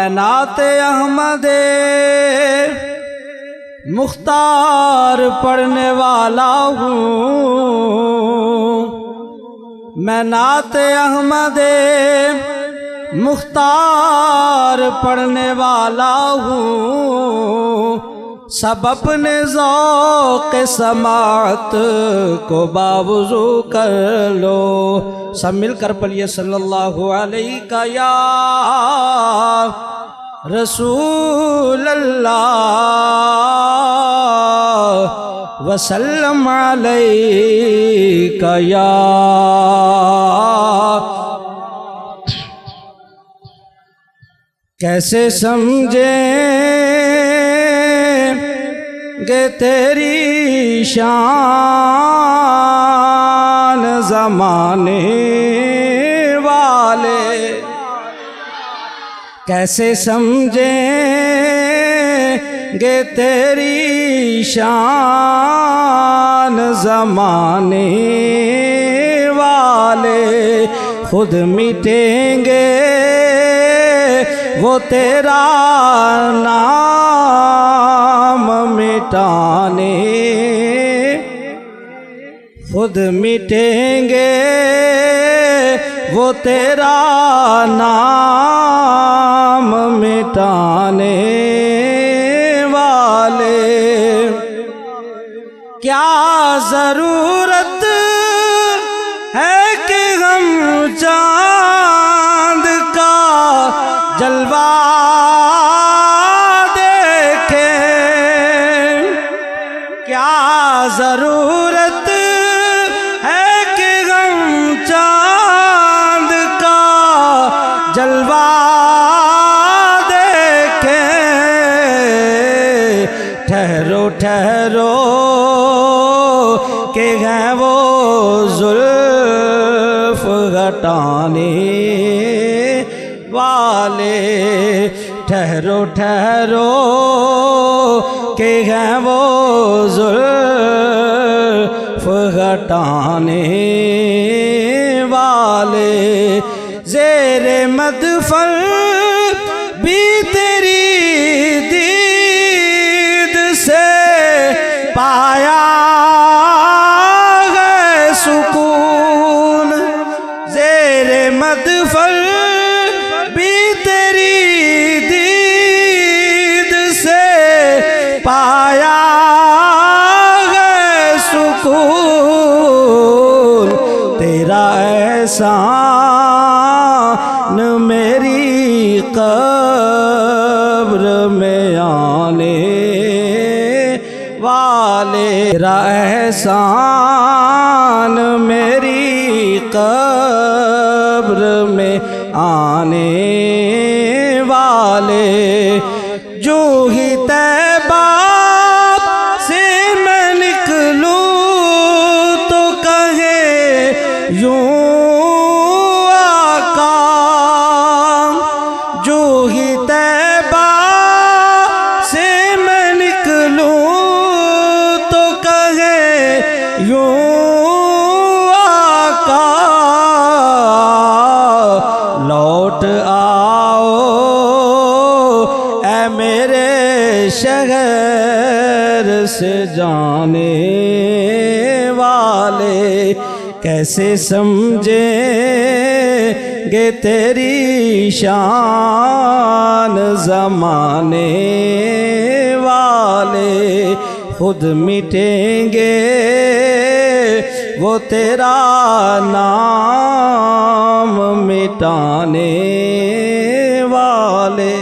नाते अहमदे मुख्तार पढ़ने वाला हूँ, मैं नाते अहमदे मुख्तार पढ़ने वाला हूँ। सब अपने ज़ौक़ समाअत को बावुज़ू कर लो। सब मिलकर पढ़िए सल्लल्लाहु अलैहि का या रसूल अल्लाह वसल्लम अलैका या। कैसे समझेंगे तेरी शान ज़माने वाले, कैसे समझेंगे तेरी शान ज़माने वाले। खुद मिटेंगे वो तेरा नाम मिटाने, खुद मिटेंगे वो तेरा नाम मिटाने वाले। क्या ज़रूरत है कि हम चाँद का जलवा देखें, क्या ज़रूरत है कि हम चाँद का जलवा देखें। ठहरो ठहरो के हैं वो जुल्फ़ घटाने वाले। ठहरो ठहरो के हैं वो जुल्फ़ घटाने वाले। ज़ेरे मदफ़र भी तेरी दीद से पाया है सुकून। ज़ेरे मदफ़र भी तेरी दीद से पाया है सुकून। तेरा एहसान मेरी कब्र में आने वाले, तेरा एहसान मेरी कब्र में आने वाले। जो ही तैबा से मैं निकलूं तो कहे यूं आका, जो ही तैबा से मैं निकलूं तो कहे यूं आका। लौट आओ ऐ मेरे शहर से जाने वाले। कैसे समझेंगे तेरी शान ज़माने वाले। खुद मिटेंगे वो तेरा नाम मिटाने वाले।